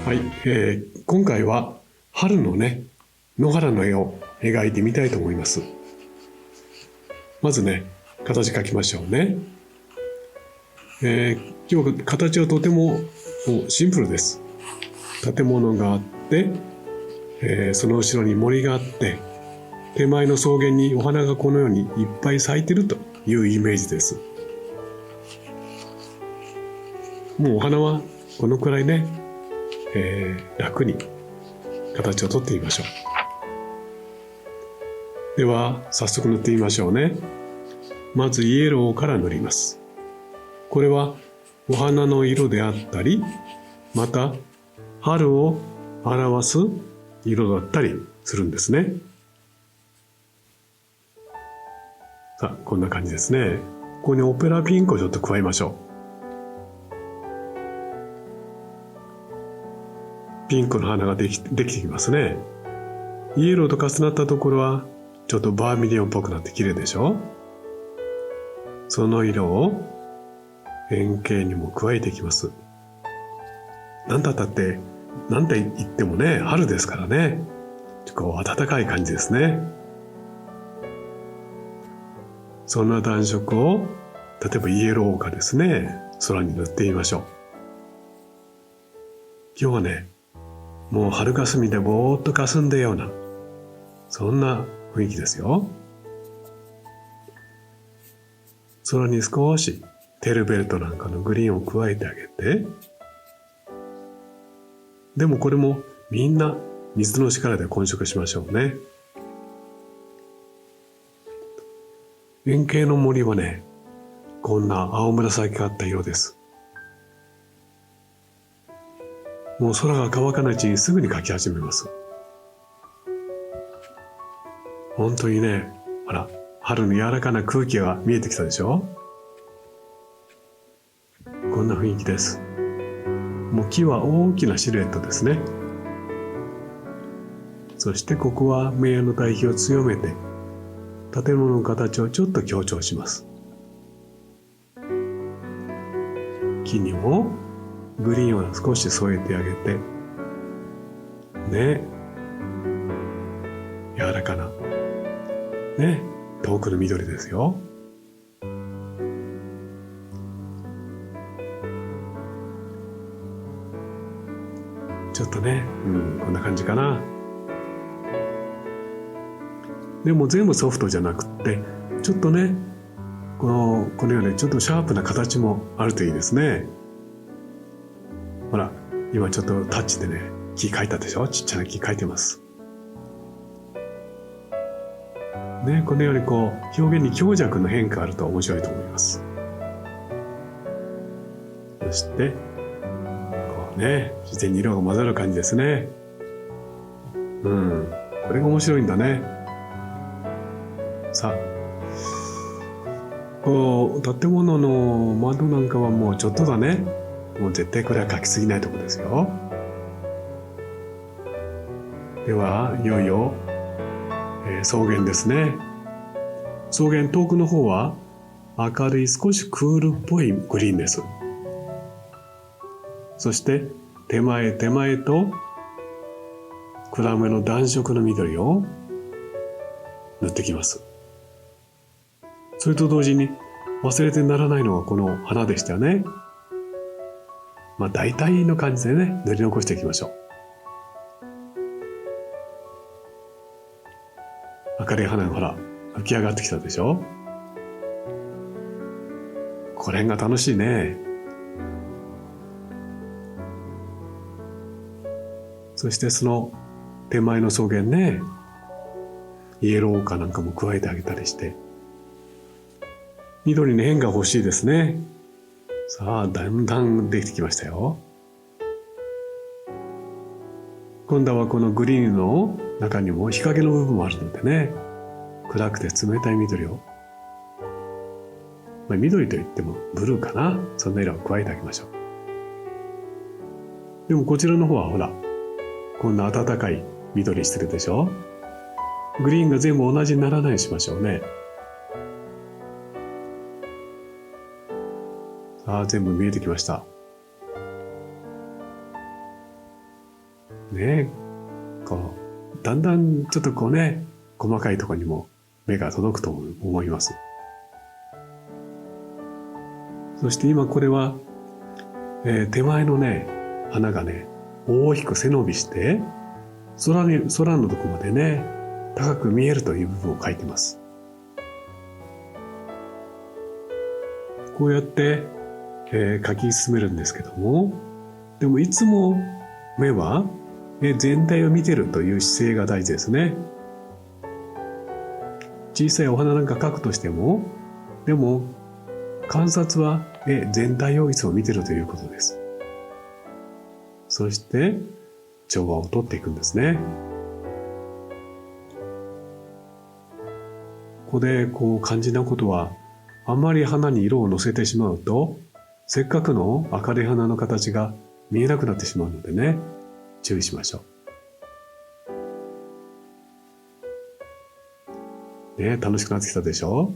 はい、今回は春のね、野原の絵を描いてみたいと思います。まずね、形描きましょうね。今日形はとてもシンプルです。建物があって、その後ろに森があって、手前の草原にお花がこのようにいっぱい咲いてるというイメージです。もうお花はこのくらいね、楽に形をとってみましょう。では早速塗ってみましょうね。まずイエローから塗ります。これはお花の色であったり、また春を表す色だったりするんですね。さあ、こんな感じですね。ここにオペラピンクをちょっと加えましょう。ピンクの花ができてきますね。イエローと重なったところはちょっとバーミリオンっぽくなって綺麗でしょ。その色を円形にも加えていきます。なんだったってなんて言ってもね、春ですからね、こう暖かい感じですね。そんな暖色を例えばイエローがですね、空に塗ってみましょう。今日はね、もう春霞でぼーっと霞んだような、そんな雰囲気ですよ。空に少しテールベルトなんかのグリーンを加えてあげて、でもこれもみんな水の力で混色しましょうね。円形の森はね、こんな青紫がかった色です。もう空が乾かないうちにすぐに描き始めます。本当にね、ほら、春の柔らかな空気が見えてきたでしょ。こんな雰囲気です。もう木は大きなシルエットですね。そしてここは明暗の対比を強めて、建物の形をちょっと強調します。木にもグリーンを少し添えてあげて、ね、柔らかな、ね、遠くの緑ですよ。ちょっとね、こんな感じかな。でも全部ソフトじゃなくって、ちょっとね、このようにちょっとシャープな形もあるといいですね。ほら、今ちょっとタッチでね、木描いたでしょ。ちっちゃな木描いてます。ね、このようにこう表現に強弱の変化があると面白いと思います。そしてこうね、自然に色が混ざる感じですね。これが面白いんだね。さあ、こう建物の窓なんかはもうちょっとだね。もう絶対これは描きすぎないところですよ。ではいよいよ、草原ですね。草原遠くの方は明るい少しクールっぽいグリーンです。そして手前と暗めの暖色の緑を塗ってきます。それと同時に忘れてならないのがこの花でしたよね。大体の感じでね、塗り残していきましょう。明るい花がほら浮き上がってきたでしょ。これが楽しいね。そしてその手前の草原ね、イエローかなんかも加えてあげたりして、緑に変化欲しいですね。さあ、だんだんできてきましたよ。今度はこのグリーンの中にも日陰の部分もあるのでね、暗くて冷たい緑を、緑といってもブルーかな、そんな色を加えてあげましょう。でもこちらの方はほら、こんな暖かい緑してるでしょ。グリーンが全部同じにならないようにしましょうね。さあ、全部見えてきました。ね、こうだんだんちょっとこうね、細かいところにも目が届くと思います。そして今これは、手前のね、花がね、大きく背伸びして空のとこまでね、高く見えるという部分を描いてます。こうやって、描き進めるんですけども、でもいつも目は、全体を見てるという姿勢が大事ですね。小さいお花なんか描くとしても、でも観察は全体をいつも見てるということです。そして調和をとっていくんですね。ここでこう肝心なことは、あまり花に色をのせてしまうと、せっかくの明るい花の形が見えなくなってしまうのでね、注意しましょう。ね、楽しくなってきたでしょ。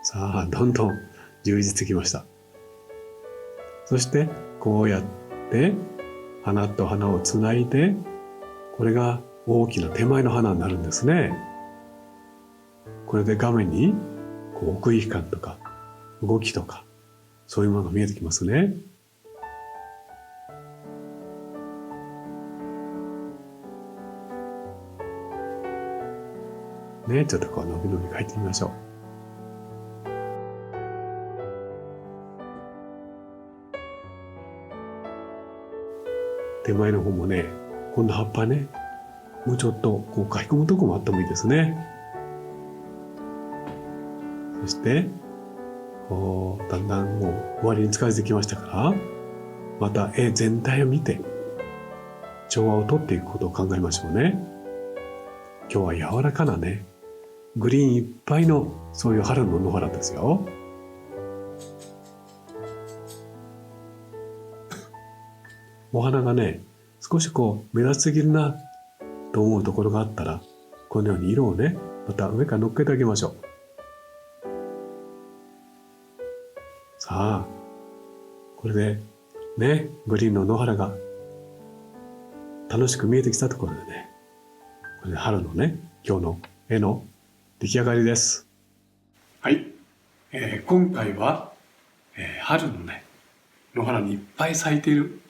さあ、どんどん充実してきました。そしてこうやって花と花をつないで、これが大きな手前の花になるんですね。これで画面にこう奥行き感とか動きとか、そういうものが見えてきますね。ね、ちょっとこう伸び伸び描いてみましょう。手前の方もね、こんな葉っぱね、もうちょっとこう書き込むとこもあってもいいですね。そしてこうだんだんもう終わりに近づいてきましたから、また絵全体を見て調和をとっていくことを考えましょうね。今日は柔らかなね、グリーンいっぱいのそういう春の野原ですよ。お花がね、少しこう目立ちすぎるなと思うところがあったら、このように色をね、また上から乗っけてあげましょう。さあ、これでね、グリーンの野原が楽しく見えてきたところでね、これで春のね、今日の絵の出来上がりです。はい、今回は、春のね、野原にいっぱい咲いている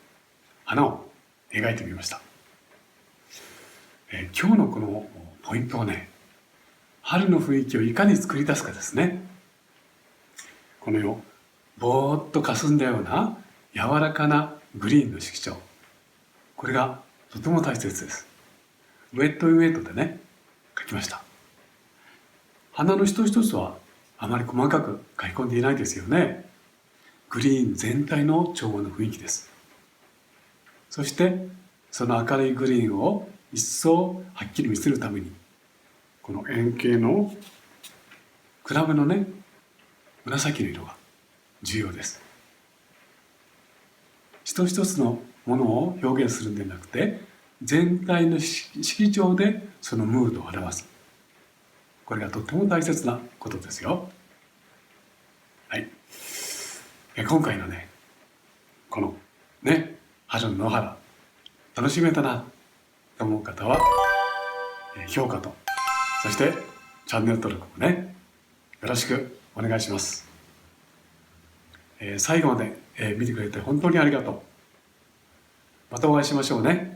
花を描いてみました。今日のこのポイントはね、春の雰囲気をいかに作り出すかですね。このようぼーっと霞んだような柔らかなグリーンの色調、これがとても大切です。ウェットウェイトでね、描きました。花の一つ一つはあまり細かく描き込んでいないですよね。グリーン全体の調和の雰囲気です。そしてその明るいグリーンを一層はっきり見せるために、この円形のクラブのね、紫の色が重要です。一つ一つのものを表現するんではなくて、全体の色調でそのムードを表す。これがとっても大切なことですよ。はい。今回のね、このね、春の野原、楽しめたなと思う方は、評価と、そしてチャンネル登録もね、よろしくお願いします。最後まで、見てくれて本当にありがとう。またお会いしましょうね。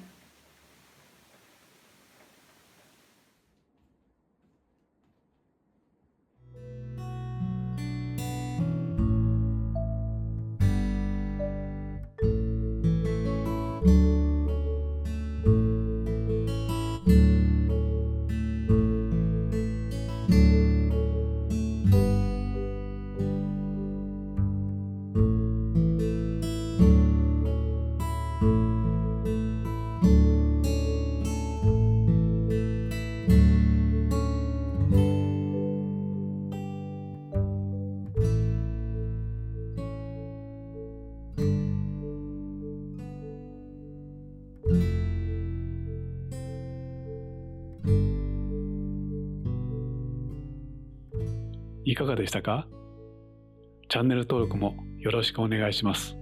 いかがでしたか？チャンネル登録もよろしくお願いします。